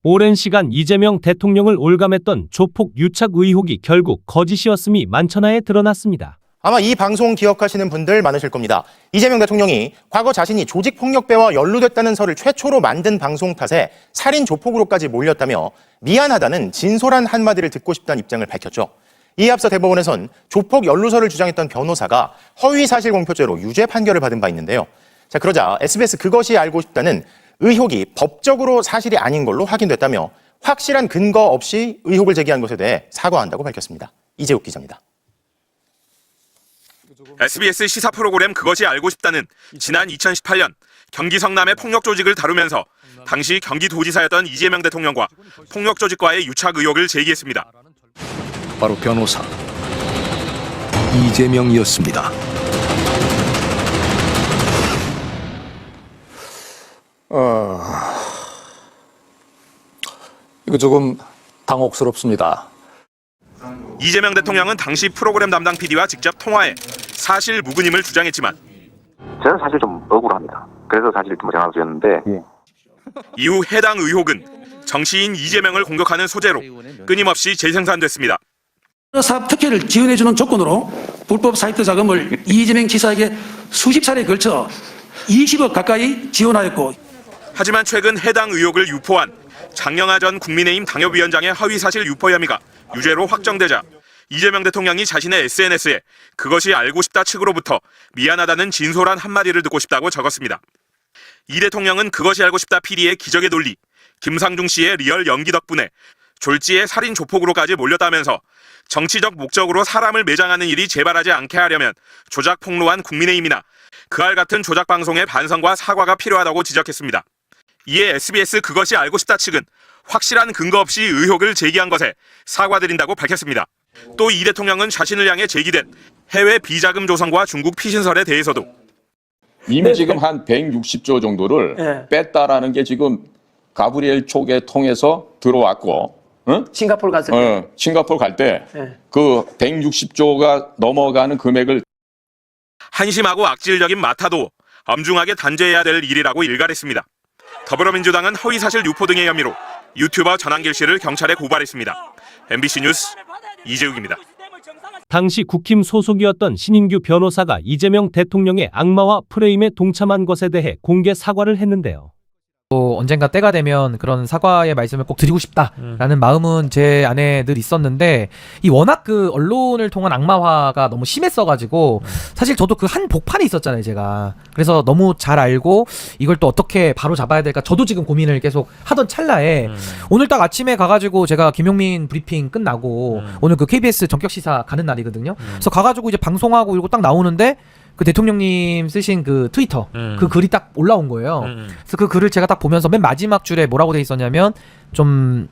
오랜 시간 이재명 대통령을 올감했던 조폭 유착 의혹이 결국 거짓이었음이 만천하에 드러났습니다. 아마 이 방송 기억하시는 분들 많으실 겁니다. 이재명 대통령이 과거 자신이 조직폭력배와 연루됐다는 설을 최초로 만든 방송 탓에 살인 조폭으로까지 몰렸다며 미안하다는 진솔한 한마디를 듣고 싶다는 입장을 밝혔죠. 이에 앞서 대법원에선 조폭 연루설을 주장했던 변호사가 허위사실 공표죄로 유죄 판결을 받은 바 있는데요. 자, 그러자 SBS 그것이 알고 싶다는 의혹이 법적으로 사실이 아닌 걸로 확인됐다며 확실한 근거 없이 의혹을 제기한 것에 대해 사과한다고 밝혔습니다. 이재욱 기자입니다. SBS 시사 프로그램 그것이 알고 싶다는 지난 2018년 경기 성남의 폭력 조직을 다루면서 당시 경기도지사였던 이재명 대통령과 폭력 조직과의 유착 의혹을 제기했습니다. 바로 변호사 이재명이었습니다. 이거 조금 당혹스럽습니다. 이재명 대통령은 당시 프로그램 담당 PD와 직접 통화해 사실 무근임을 주장했지만 저는 사실 좀 억울합니다. 그래서 사실 좀 전화 드렸는데 이후 해당 의혹은 정치인 이재명을 공격하는 소재로 끊임없이 재생산됐습니다. 사업 특혜를 지원해주는 조건으로 불법 사이트 자금을 이재명 지사에게 수십 차례에 걸쳐 20억 가까이 지원하였고, 하지만 최근 해당 의혹을 유포한 장영하 전 국민의힘 당협위원장의 허위사실 유포 혐의가 유죄로 확정되자 이재명 대통령이 자신의 SNS에 그것이 알고 싶다 측으로부터 미안하다는 진솔한 한마디를 듣고 싶다고 적었습니다. 이 대통령은 그것이 알고 싶다 PD의 기적의 논리, 김상중 씨의 리얼 연기 덕분에 졸지의 살인 조폭으로까지 몰렸다면서 정치적 목적으로 사람을 매장하는 일이 재발하지 않게 하려면 조작 폭로한 국민의힘이나 그알 같은 조작 방송의 반성과 사과가 필요하다고 지적했습니다. 이에 SBS 그것이 알고 싶다 측은 확실한 근거 없이 의혹을 제기한 것에 사과드린다고 밝혔습니다. 또 이 대통령은 자신을 향해 제기된 해외 비자금 조성과 중국 피신설에 대해서도 이미 지금 한 160조 정도를 뺐다라는 게 지금 가브리엘 촉에 통해서 들어왔고, 응? 싱가포르 갔을 때. 싱가포르 갈 때 그 160조가 넘어가는 금액을 한심하고 악질적인 마타도 엄중하게 단죄해야 될 일이라고 일갈했습니다. 더불어민주당은 허위사실 유포 등의 혐의로 유튜버 전한길 씨를 경찰에 고발했습니다. MBC 뉴스 이재욱입니다. 당시 국힘 소속이었던 신인규 변호사가 이재명 대통령의 악마화 프레임에 동참한 것에 대해 공개 사과를 했는데요. 언젠가 때가 되면 그런 사과의 말씀을 꼭 드리고 싶다라는 마음은 제 안에 늘 있었는데, 이 워낙 그 언론을 통한 악마화가 너무 심했어가지고 사실 저도 그 한 복판에 있었잖아요, 제가. 그래서 너무 잘 알고 이걸 또 어떻게 바로 잡아야 될까 저도 지금 고민을 계속 하던 찰나에 오늘 딱 아침에 가가지고 제가 김용민 브리핑 끝나고 오늘 그 KBS 전격시사 가는 날이거든요. 그래서 가가지고 이제 방송하고 이러고 딱 나오는데 그 대통령님 쓰신 그 트위터 그 글이 딱 올라온 거예요. 그래서 그 글을 제가 딱 보면서 맨 마지막 줄에 뭐라고 돼 있었냐면 좀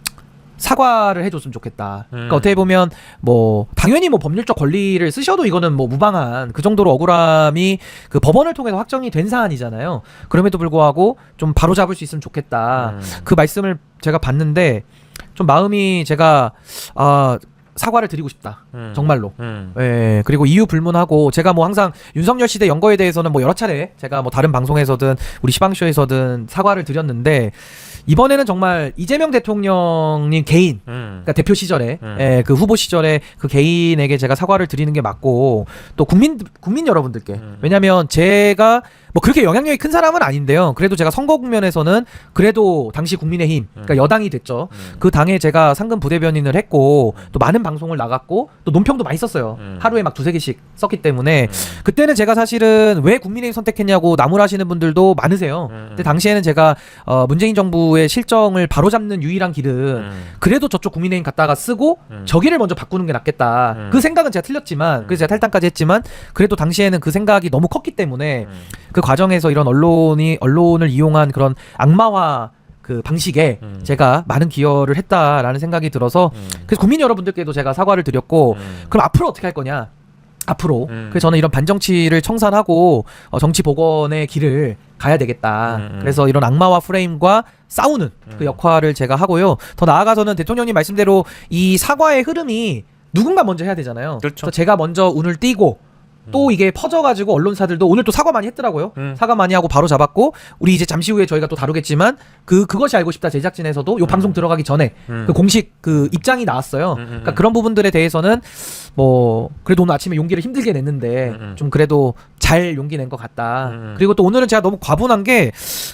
사과를 해줬으면 좋겠다. 그러니까 어떻게 보면 뭐 당연히 뭐 법률적 권리를 쓰셔도 이거는 뭐 무방한 그 정도로 억울함이 그 법원을 통해서 확정이 된 사안이잖아요. 그럼에도 불구하고 좀 바로 잡을 수 있으면 좋겠다. 그 말씀을 제가 봤는데 좀 마음이 제가 사과를 드리고 싶다. 정말로. 예, 그리고 이유 불문하고 제가 뭐 항상 윤석열 시대 연거에 대해서는 뭐 여러 차례 제가 뭐 다른 방송에서든 우리 시방쇼에서든 사과를 드렸는데, 이번에는 정말 이재명 대통령님 개인, 그러니까 대표 시절에, 예, 그 후보 시절에 그 개인에게 제가 사과를 드리는 게 맞고, 또 국민 여러분들께. 왜냐면 제가 뭐 그렇게 영향력이 큰 사람은 아닌데요. 그래도 제가 선거 국면에서는 그래도 당시 국민의힘, 그러니까 여당이 됐죠. 그 당에 제가 상근 부대변인을 했고, 또 많은 방송을 나갔고, 또 논평도 많이 썼어요. 하루에 막 2-3개씩 썼기 때문에 그때는 제가 사실은 왜 국민의힘 선택했냐고 나무라시는 분들도 많으세요. 근데 당시에는 제가 문재인 정부의 실정을 바로잡는 유일한 길은 그래도 저쪽 국민의힘 갔다가 쓰고 저기를 먼저 바꾸는 게 낫겠다. 그 생각은 제가 틀렸지만, 그래서 제가 탈당까지 했지만, 그래도 당시에는 그 생각이 너무 컸기 때문에 그 과정에서 이런 언론을 이용한 그런 악마화 그 방식에 제가 많은 기여를 했다라는 생각이 들어서 그래서 국민 여러분들께도 제가 사과를 드렸고, 그럼 앞으로 어떻게 할 거냐? 앞으로. 그래서 저는 이런 반정치를 청산하고 정치 복원의 길을 가야 되겠다. 그래서 이런 악마화 프레임과 싸우는 그 역할을 제가 하고요. 더 나아가서는 대통령님 말씀대로 이 사과의 흐름이 누군가 먼저 해야 되잖아요. 그렇죠. 그래서 제가 먼저 운을 띄고 또 이게 퍼져가지고 언론사들도 오늘 또 사과 많이 했더라고요. 사과 많이 하고 바로 잡았고 우리 이제 잠시 후에 저희가 또 다루겠지만 그것이 알고 싶다 제작진에서도 요 방송 들어가기 전에 그 공식 그 입장이 나왔어요. 그러니까 그런 부분들에 대해서는 뭐 그래도 오늘 아침에 용기를 힘들게 냈는데 좀 그래도 잘 용기 낸 것 같다. 그리고 또 오늘은 제가 너무 과분한 게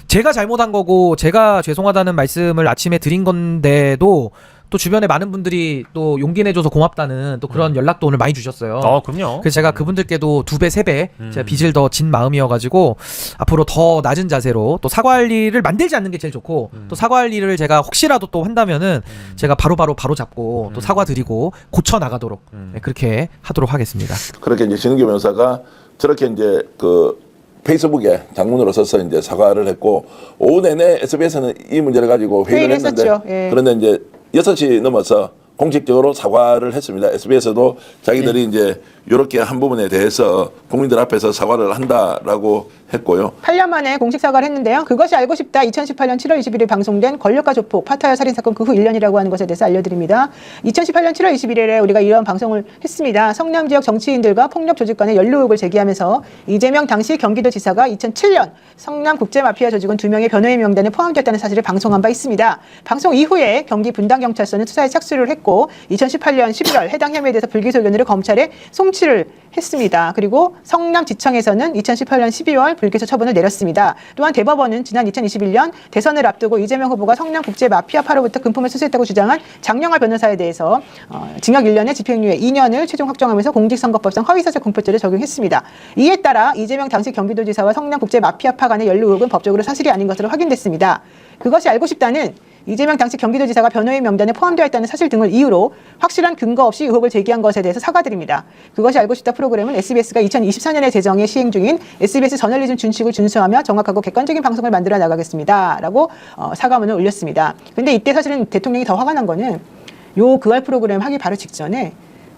제가 잘못한 거고 제가 죄송하다는 말씀을 아침에 드린 건데도 또 주변에 많은 분들이 또 용기 내줘서 고맙다는 또 그런 연락도 오늘 많이 주셨어요. 그럼요. 그래서 제가 그분들께도 2배, 3배 제가 빚을 더 진 마음이어가지고 앞으로 더 낮은 자세로 또 사과할 일을 만들지 않는 게 제일 좋고 또 사과할 일을 제가 혹시라도 또 한다면은 제가 바로 잡고 또 사과드리고 고쳐 나가도록 네, 그렇게 하도록 하겠습니다. 그렇게 이제 신은규 변호사가 저렇게 이제 그 페이스북에 장문으로 써서 이제 사과를 했고 오후 내내 SBS는 이 문제를 가지고 회의를 했는데 예. 그런데 이제 6시 넘어서 공식적으로 사과를 했습니다. SBS도 자기들이 이제 이렇게 한 부분에 대해서 국민들 앞에서 사과를 한다라고 했고요. 8년 만에 공식 사과를 했는데요. 그것이 알고 싶다 2018년 7월 21일 방송된 권력과 조폭 파타야 살인사건 그 후 1년이라고 하는 것에 대해서 알려드립니다. 2018년 7월 21일에 우리가 이런 방송을 했습니다. 성남 지역 정치인들과 폭력 조직 간의 연루 의혹을 제기하면서 이재명 당시 경기도지사가 2007년 성남 국제마피아 조직원 2명의 변호인 명단에 포함되었다는 사실을 방송한 바 있습니다. 방송 이후에 경기 분당경찰서는 수사에 착수를 했고 2018년 11월 해당 혐의에 대해서 불기소 견해를 검찰에 송치를 했습니다. 그리고 성남지청에서는 2018년 12월 불기소 처분을 내렸습니다. 또한 대법원은 지난 2021년 대선을 앞두고 이재명 후보가 성남국제마피아파로부터 금품을 수수했다고 주장한 장영하 변호사에 대해서 징역 1년에 집행유예 2년을 최종 확정하면서 공직선거법상 허위사실 공표죄를 적용했습니다. 이에 따라 이재명 당시 경기도지사와 성남국제마피아파 간의 연루 의혹은 법적으로 사실이 아닌 것으로 확인됐습니다. 그것이 알고 싶다는 이재명 당시 경기도지사가 변호인 명단에 포함되어 있다는 사실 등을 이유로 확실한 근거 없이 의혹을 제기한 것에 대해서 사과드립니다. 그것이 알고 싶다 프로그램은 SBS가 2024년에 제정에 시행 중인 SBS 저널리즘 준칙을 준수하며 정확하고 객관적인 방송을 만들어 나가겠습니다. 라고 사과문을 올렸습니다. 근데 이때 사실은 대통령이 더 화가 난 거는 요 그알 프로그램 하기 바로 직전에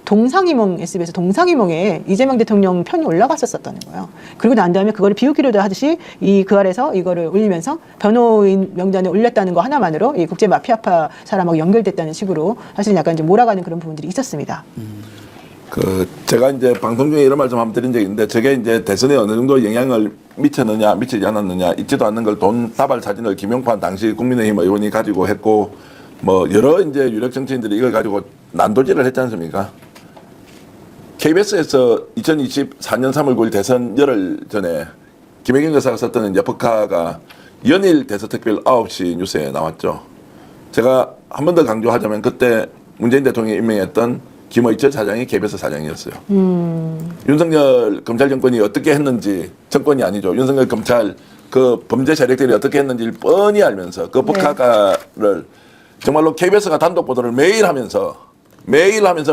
동상이몽 SBS 동상이몽에 이재명 대통령 편이 올라갔었다는 거예요. 그리고 난 다음에 그거를 비웃기려도 하듯이 이 그 아래서 이거를 올리면서 변호인 명단에 올렸다는 거 하나만으로 이 국제 마피아파 사람하고 연결됐다는 식으로 사실 약간 이제 몰아가는 그런 부분들이 있었습니다. 그 제가 이제 방송 중에 이런 말씀 한번 드린 적이 있는데 저게 이제 대선에 어느 정도 영향을 미쳤느냐 미치지 않았느냐 있지도 않는 걸 돈 다발 사진을 김용판 당시 국민의힘 의원이 가지고 했고 뭐 여러 이제 유력 정치인들이 이걸 가지고 난도질을 했지 않습니까? KBS에서 2024년 3월 9일 대선 열흘 전에 김혜경 여사가 썼던 이제 법카가 연일 대서특별 9시 뉴스에 나왔죠. 제가 한 번 더 강조하자면 그때 문재인 대통령이 임명했던 김의철 사장이 KBS 사장이었어요. 윤석열 검찰 정권이 어떻게 했는지 정권이 아니죠. 윤석열 검찰 그 범죄 세력들이 어떻게 했는지를 뻔히 알면서 그 법카가를 정말로 KBS가 단독 보도를 매일 하면서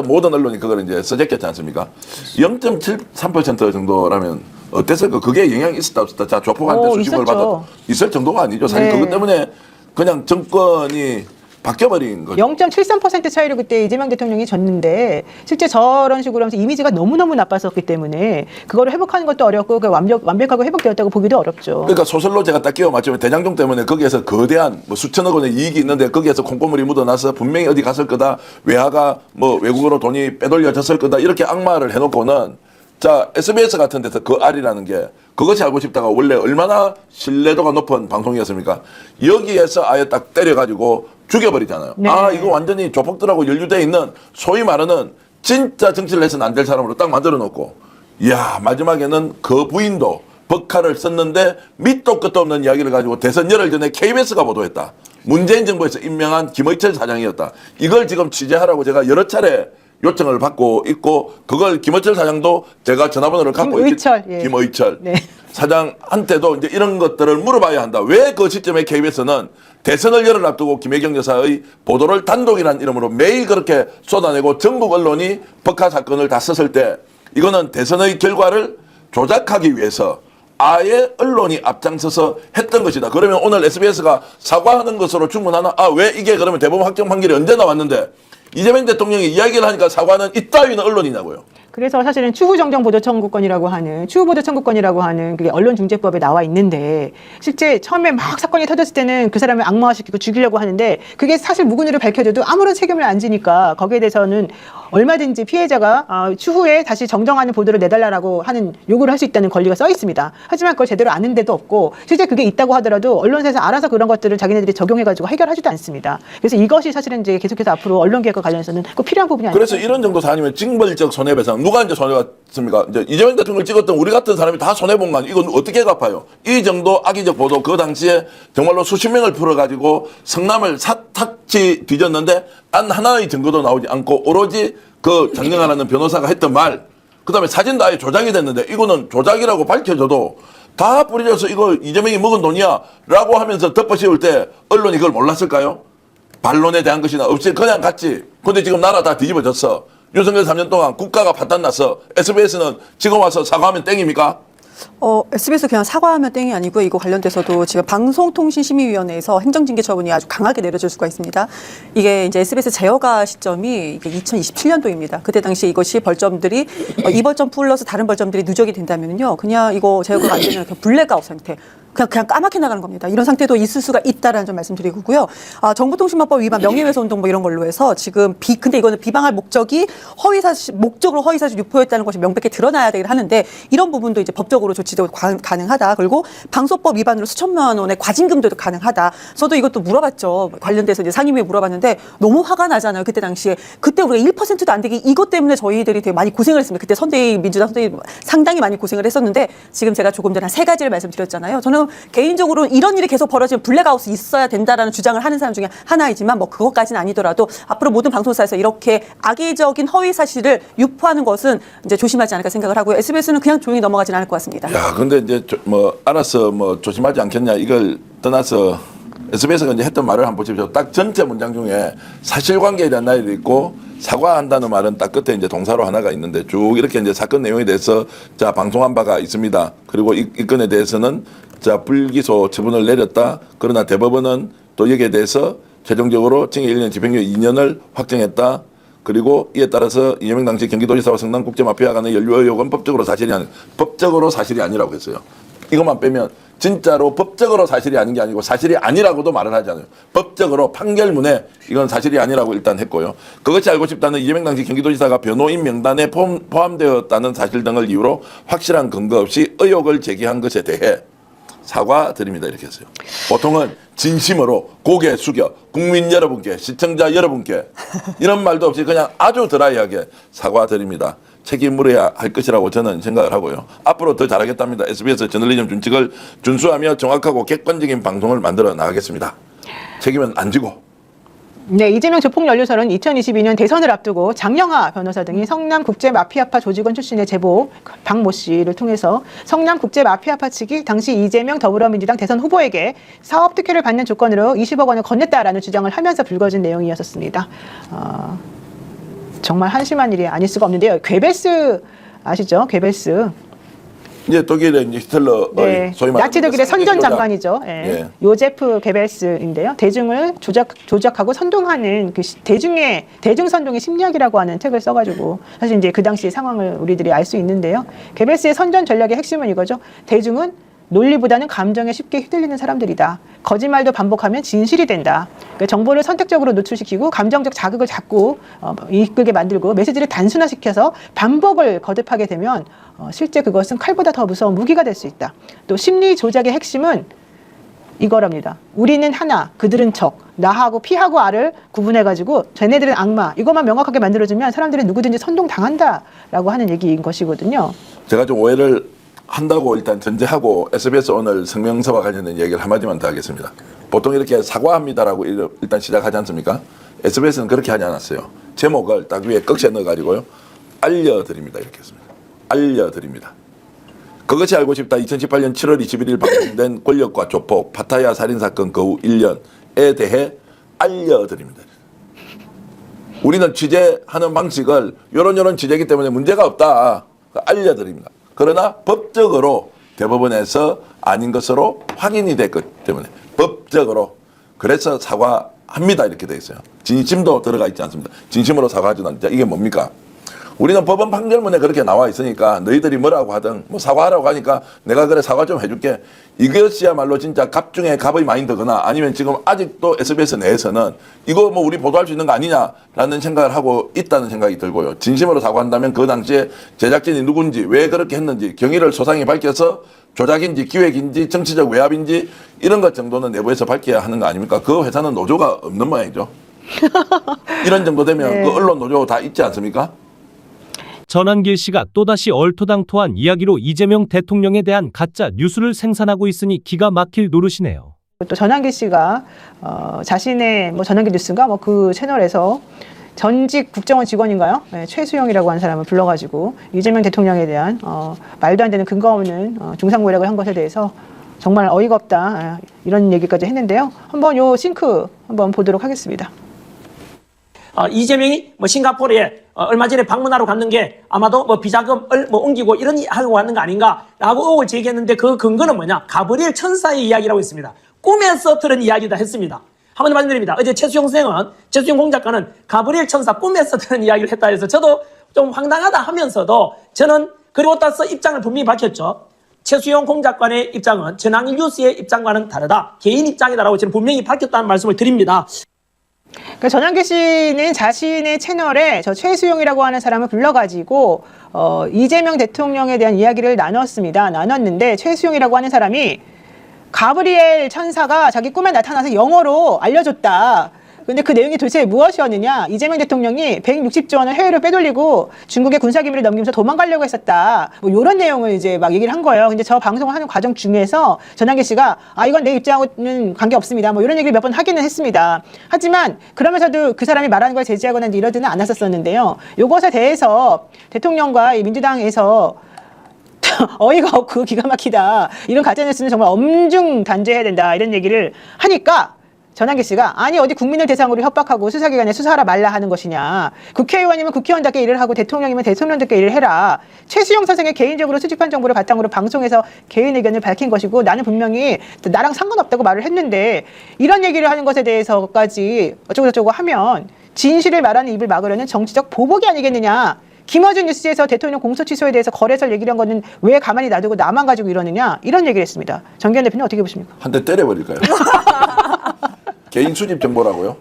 모든 언론이 그걸 이제 써제꼈지 않습니까? 0.73% 정도라면 어땠을까? 그게 영향이 있었다 없었다. 자, 조폭한테 수십을 받아 있을 정도가 아니죠. 사실 그것 때문에 그냥 정권이 바뀌어버린 거죠. 0.73% 차이로 그때 이재명 대통령이 졌는데 실제 저런 식으로 하면서 이미지가 너무너무 나빴었기 때문에 그거를 회복하는 것도 어렵고 완벽하고 회복되었다고 보기도 어렵죠. 그러니까 소설로 제가 딱 끼워 맞추면 대장동 때문에 거기에서 거대한 뭐 수천억 원의 이익이 있는데 거기에서 콩고물이 묻어나서 분명히 어디 갔을 거다. 외화가 뭐 외국으로 돈이 빼돌려졌을 거다. 이렇게 악마를 해놓고는 자, SBS 같은 데서 그 알이라는 게 그것이 알고 싶다가 원래 얼마나 신뢰도가 높은 방송이었습니까? 여기에서 아예 딱 때려가지고 죽여버리잖아요. 네. 아, 이거 완전히 조폭들하고 연루되어 있는 소위 말하는 진짜 정치를 해서는 안 될 사람으로 딱 만들어 놓고 이야, 마지막에는 그 부인도 법카를 썼는데 밑도 끝도 없는 이야기를 가지고 대선 열흘 전에 KBS가 보도했다. 문재인 정부에서 임명한 김의철 사장이었다. 이걸 지금 취재하라고 제가 여러 차례 요청을 받고 있고 그걸 김의철 사장도 제가 전화번호를 갖고 김의철, 있기 김의철 네. 사장한테도 이제 이런 것들을 물어봐야 한다. 왜 그 시점에 KBS는 대선을 열흘 앞두고 김혜경 여사의 보도를 단독이라는 이름으로 매일 그렇게 쏟아내고 전국 언론이 법카 사건을 다 썼을 때 이거는 대선의 결과를 조작하기 위해서 아예 언론이 앞장서서 했던 것이다. 그러면 오늘 SBS가 사과하는 것으로 충분하나? 아, 왜 이게 그러면 대법원 확정 판결이 언제 나왔는데 이재명 대통령이 이야기를 하니까 사과는 이따위는 언론이냐고요. 그래서 사실은 추후정정보도청구권이라고 하는 그게 언론중재법에 나와 있는데 실제 처음에 막 사건이 터졌을 때는 그 사람을 악마화시키고 죽이려고 하는데 그게 사실 무근으로 밝혀져도 아무런 책임을 안 지니까 거기에 대해서는 얼마든지 피해자가 추후에 다시 정정하는 보도를 내달라고 하는 요구를 할 수 있다는 권리가 써 있습니다. 하지만 그걸 제대로 아는 데도 없고 실제 그게 있다고 하더라도 언론사에서 알아서 그런 것들을 자기네들이 적용해가지고 해결하지도 않습니다. 그래서 이것이 사실은 이제 계속해서 앞으로 언론개혁과 관련해서는 꼭 필요한 부분이 아닐까. 그래서 이런 정도 사안이면 징벌적 손해배상 누가 이제 손해봤습니까? 이제 이재명 대통령을 찍었던 우리 같은 사람이 다 손해본 거 아니에요? 이건 어떻게 갚아요? 이 정도 악의적 보도 그 당시에 정말로 수십 명을 풀어가지고 성남을 탁지 뒤졌는데 단 하나의 증거도 나오지 않고 오로지 그 장영하라는 변호사가 했던 말 그다음에 사진도 아예 조작이 됐는데 이거는 조작이라고 밝혀져도 다 뿌려져서 이거 이재명이 먹은 돈이야 라고 하면서 덮어씌울 때 언론이 그걸 몰랐을까요? 반론에 대한 것이나 없이 그냥 갔지. 근데 지금 나라 다 뒤집어졌어. 윤석열 3년 동안 국가가 파탄났어. SBS는 지금 와서 사과하면 땡입니까? SBS 그냥 사과하면 땡이 아니고요. 이거 관련돼서도 지금 방송통신심의위원회에서 행정징계 처분이 아주 강하게 내려질 수가 있습니다. 이게 이제 SBS 제어가 시점이 이게 2027년도입니다. 그때 당시 이것이 벌점들이 이 벌점 플러스 다른 벌점들이 누적이 된다면요, 그냥 이거 제어가 안 되면 그냥 블랙아웃 상태. 그냥 까맣게 나가는 겁니다. 이런 상태도 있을 수가 있다라는 점 말씀드리고요. 정보통신망법 위반, 명예훼손 등 뭐 이런 걸로 해서 지금 근데 이거는 비방할 목적이 목적으로 허위사실 유포했다는 것이 명백히 드러나야 되긴 하는데 이런 부분도 이제 법적으로 조치도 가능하다. 그리고 방송법 위반으로 수천만 원의 과징금도 가능하다. 저도 이것도 물어봤죠. 관련돼서 이제 상임위에 물어봤는데 너무 화가 나잖아요. 그때 당시에. 그때 우리가 1%도 안 되게 이것 때문에 저희들이 되게 많이 고생을 했습니다. 그때 민주당 선대위 상당히 많이 고생을 했었는데 지금 제가 조금 전에 한 3가지를 말씀드렸잖아요. 저는 개인적으로 이런 일이 계속 벌어지면 블랙아웃이 있어야 된다라는 주장을 하는 사람 중에 하나이지만 뭐 그것까지는 아니더라도 앞으로 모든 방송사에서 이렇게 악의적인 허위 사실을 유포하는 것은 이제 조심하지 않을까 생각을 하고요. SBS는 그냥 조용히 넘어가지는 않을 것 같습니다. 야, 근데 이제 알아서 조심하지 않겠냐 이걸 떠나서 SBS가 이제 했던 말을 한번 보십시오. 딱 전체 문장 중에 사실관계에 대한 나열이 있고 사과한다는 말은 딱 끝에 이제 동사로 하나가 있는데 쭉 이렇게 이제 사건 내용에 대해서 방송한 바가 있습니다. 그리고 이 건에 대해서는 불기소 처분을 내렸다. 그러나 대법원은 또 여기에 대해서 최종적으로 징역 1년, 집행유예 2년을 확정했다. 그리고 이에 따라서 이재명 당시 경기도지사와 성남국제마피아 간의 연루 의혹은 법적으로 사실이 아니라고 했어요. 이것만 빼면 진짜로 법적으로 사실이 아닌 게 아니고 사실이 아니라고도 말을 하잖아요. 법적으로 판결문에 이건 사실이 아니라고 일단 했고요. 그것이 알고 싶다는 이재명 당시 경기도지사가 변호인 명단에 포함되었다는 사실 등을 이유로 확실한 근거 없이 의혹을 제기한 것에 대해 사과드립니다 이렇게 했어요. 보통은 진심으로 고개 숙여 국민 여러분께 시청자 여러분께 이런 말도 없이 그냥 아주 드라이하게 사과드립니다. 책임 물어야 할 것이라고 저는 생각을 하고요. 앞으로 더 잘하겠답니다. SBS 저널리즘 준칙을 준수하며 정확하고 객관적인 방송을 만들어 나가겠습니다. 책임은 안 지고. 네, 이재명 조폭연루설은 2022년 대선을 앞두고 장영하 변호사 등이 성남국제마피아파 조직원 출신의 제보 박모 씨를 통해서 성남국제마피아파 측이 당시 이재명 더불어민주당 대선 후보에게 사업 특혜를 받는 조건으로 20억 원을 건넸다라는 주장을 하면서 불거진 내용이었습니다. 정말 한심한 일이 아닐 수가 없는데요. 괴벨스 아시죠? 괴벨스. 이제 독일의 히틀러 소위 말하는 나치 독일의 선전 장관이죠. 예. 요제프 게벨스인데요. 대중을 조작하고 선동하는 그 대중 선동의 심리학이라고 하는 책을 써가지고 사실 이제 그 당시 상황을 우리들이 알 수 있는데요. 게벨스의 선전 전략의 핵심은 이거죠. 대중은 논리보다는 감정에 쉽게 휘둘리는 사람들이다. 거짓말도 반복하면 진실이 된다. 그러니까 정보를 선택적으로 노출시키고 감정적 자극을 자꾸 이끌게 만들고 메시지를 단순화시켜서 반복을 거듭하게 되면 실제 그것은 칼보다 더 무서운 무기가 될 수 있다. 또 심리 조작의 핵심은 이거랍니다. 우리는 하나, 그들은 적. 나하고 피하고 아를 구분해가지고 쟤네들은 악마. 이것만 명확하게 만들어주면 사람들은 누구든지 선동당한다라고 하는 얘기인 것이거든요. 제가 좀 오해를 한다고 일단 전제하고 SBS 오늘 성명서와 관련된 얘기를 한마디만 더 하겠습니다. 보통 이렇게 사과합니다라고 일단 시작하지 않습니까? SBS는 그렇게 하지 않았어요. 제목을 딱 위에 꺽쇠 넣어가지고요. 알려드립니다. 이렇게 했습니다. 알려드립니다. 그것이 알고 싶다 2018년 7월 21일 방송된 권력과 조폭, 파타야 살인사건 그 후 1년에 대해 알려드립니다. 우리는 취재하는 방식을 요런 취재이기 때문에 문제가 없다. 알려드립니다. 그러나 법적으로 대법원에서 아닌 것으로 확인이 됐기 때문에 법적으로 그래서 사과합니다 이렇게 돼 있어요. 진심도 들어가 있지 않습니다. 진심으로 사과하지는 않죠. 이게 뭡니까? 우리는 법원 판결문에 그렇게 나와 있으니까 너희들이 뭐라고 하든 뭐 사과하라고 하니까 내가 그래 사과 좀 해줄게. 이것이야말로 진짜 갑 중에 갑의 마인드거나 아니면 지금 아직도 SBS 내에서는 이거 뭐 우리 보도할 수 있는 거 아니냐라는 생각을 하고 있다는 생각이 들고요. 진심으로 사과한다면 그 당시에 제작진이 누군지 왜 그렇게 했는지 경위를 소상히 밝혀서 조작인지 기획인지 정치적 외압인지 이런 것 정도는 내부에서 밝혀야 하는 거 아닙니까? 그 회사는 노조가 없는 모양이죠. 이런 정도 되면 네. 그 언론 노조 다 있지 않습니까? 전한길 씨가 또다시 얼토당토한 이야기로 이재명 대통령에 대한 가짜 뉴스를 생산하고 있으니 기가 막힐 노릇이네요. 또 전한길 씨가 자신의 뭐 전한길 뉴스인가 뭐 그 채널에서 전직 국정원 직원인가요? 네, 최수영이라고 하는 사람을 불러가지고 이재명 대통령에 대한 말도 안 되는 근거 없는 중상모략을 한 것에 대해서 정말 어이가 없다 이런 얘기까지 했는데요. 한번 요 싱크 한번 보도록 하겠습니다. 이재명이 뭐 싱가포르에 얼마 전에 방문하러 갔는 게 아마도 뭐 비자금을 뭐 옮기고 이런 하고 왔는 거 아닌가라고 의혹을 제기했는데 그 근거는 뭐냐? 가브리엘 천사의 이야기라고 했습니다. 꿈에서 들은 이야기다 했습니다. 한 번 말씀드립니다. 어제 최수영 공작가는 가브리엘 천사 꿈에서 들은 이야기를 했다 해서 저도 좀 황당하다 하면서도 저는 그리고 따라서 입장을 분명히 밝혔죠. 최수영 공작관의 입장은 전한길 뉴스의 입장과는 다르다. 개인 입장이다라고 저는 분명히 밝혔다는 말씀을 드립니다. 그러니까 전한길 씨는 자신의 채널에 저 최수용이라고 하는 사람을 불러가지고 이재명 대통령에 대한 이야기를 나눴는데 최수용이라고 하는 사람이 가브리엘 천사가 자기 꿈에 나타나서 영어로 알려줬다. 근데 그 내용이 도대체 무엇이었느냐? 이재명 대통령이 160조 원을 해외로 빼돌리고 중국의 군사기밀을 넘기면서 도망가려고 했었다. 뭐 이런 내용을 이제 막 얘기를 한 거예요. 근데 저 방송을 하는 과정 중에서 전한길 씨가 이건 내 입장하고는 관계없습니다. 뭐 이런 얘기를 몇 번 하기는 했습니다. 하지만 그러면서도 그 사람이 말하는 걸 제지하거나 이러지는 않았었는데요. 이것에 대해서 대통령과 이 민주당에서 어이가 없고 기가 막히다. 이런 가짜뉴스는 정말 엄중 단죄해야 된다. 이런 얘기를 하니까 전한길 씨가 아니 어디 국민을 대상으로 협박하고 수사기관에 수사하라 말라 하는 것이냐. 국회의원이면 국회의원답게 일을 하고 대통령이면 대통령답게 일을 해라. 최수영 선생이 개인적으로 수집한 정보를 바탕으로 방송에서 개인 의견을 밝힌 것이고 나는 분명히 나랑 상관없다고 말을 했는데 이런 얘기를 하는 것에 대해서까지 어쩌고저쩌고 하면 진실을 말하는 입을 막으려는 정치적 보복이 아니겠느냐. 김어준 뉴스에서 대통령 공소 취소에 대해서 거래설 얘기를 한 거는 왜 가만히 놔두고 나만 가지고 이러느냐 이런 얘기를 했습니다. 정기현 대표님 어떻게 보십니까? 한 대 때려버릴까요? 개인 수집 정보라고요?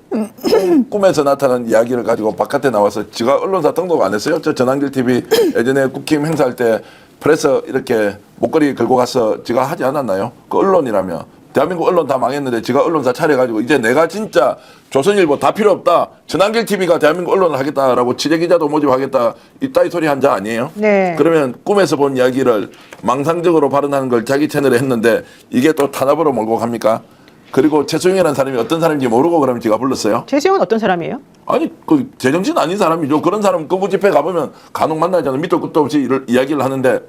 꿈에서 나타난 이야기를 가지고 바깥에 나와서 지가 언론사 등록 안 했어요? 저 전한길 TV 예전에 국힘 행사할 때 프레스 이렇게 목걸이 걸고 가서 지가 하지 않았나요? 그 언론이라면 대한민국 언론 다 망했는데 지가 언론사 차려가지고 이제 내가 진짜 조선일보 다 필요 없다. 전한길 TV가 대한민국 언론을 하겠다라고 취재기자도 모집하겠다. 이따위 소리 한 자 아니에요? 네. 그러면 꿈에서 본 이야기를 망상적으로 발언하는 걸 자기 채널에 했는데 이게 또 탄압으로 몰고 갑니까? 그리고 최수영이라는 사람이 어떤 사람인지 모르고 그러면 제가 불렀어요. 최수영은 어떤 사람이에요? 아니 그 제정신 아닌 사람이죠. 그런 사람 거부 집회 가보면 간혹 만나잖아요. 밑도 끝도 없이 이야기를 하는데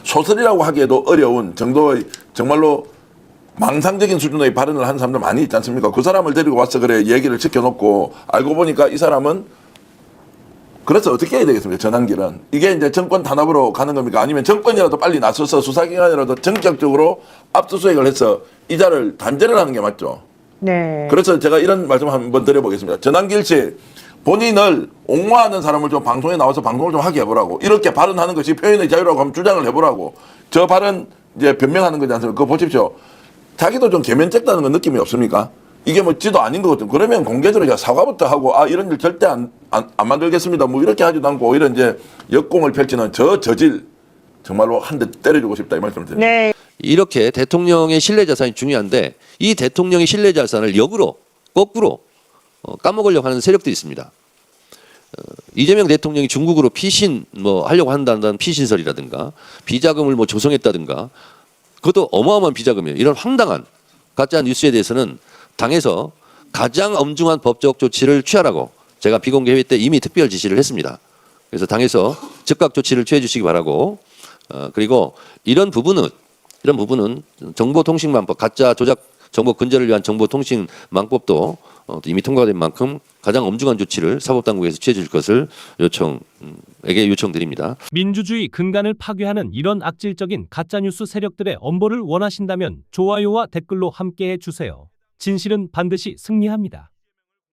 소설이라고 하기에도 어려운 정도의 정말로 망상적인 수준의 발언을 한 사람들 많이 있지 않습니까? 그 사람을 데리고 와서 그래 얘기를 지켜놓고 알고 보니까 이 사람은 그래서 어떻게 해야 되겠습니까? 전한길은 이게 이제 정권 탄압으로 가는 겁니까? 아니면 정권이라도 빨리 나서서 수사기관이라도 전격적으로 압수수색을 해서 이자를 단죄를 하는 게 맞죠. 네. 그래서 제가 이런 말씀 한번 드려보겠습니다. 전한길 씨 본인을 옹호하는 사람을 좀 방송에 나와서 방송을 좀 하게 해보라고. 이렇게 발언하는 것이 표현의 자유라고 하면 주장을 해보라고. 저 발언 이제 변명하는 거지 않습니까? 그거 보십시오. 자기도 좀 개면쩍다는 건 느낌이 없습니까? 이게 뭐 지도 아닌 것 같은. 그러면 공개적으로 사과부터 하고 이런 일 절대 안 만들겠습니다. 뭐 이렇게 하지도 않고 오히려 이제 역공을 펼치는 저질 정말로 한 대 때려주고 싶다 이 말씀을 드립니다. 네. 이렇게 대통령의 신뢰 자산이 중요한데 이 대통령의 신뢰 자산을 역으로 거꾸로 까먹으려고 하는 세력들이 있습니다. 이재명 대통령이 중국으로 피신 뭐 하려고 한다는 피신설이라든가 비자금을 뭐 조성했다든가 그것도 어마어마한 비자금이에요. 이런 황당한 가짜 뉴스에 대해서는 당에서 가장 엄중한 법적 조치를 취하라고 제가 비공개 회의 때 이미 특별 지시를 했습니다. 그래서 당에서 즉각 조치를 취해 주시기 바라고 그리고 이런 부분은 정보통신망법 가짜 조작 정보 근절을 위한 정보통신망법도 이미 통과된 만큼 가장 엄중한 조치를 사법당국에서 취해 줄 것을 요청드립니다. 민주주의 근간을 파괴하는 이런 악질적인 가짜뉴스 세력들의 엄벌을 원하신다면 좋아요와 댓글로 함께해 주세요. 진실은 반드시 승리합니다.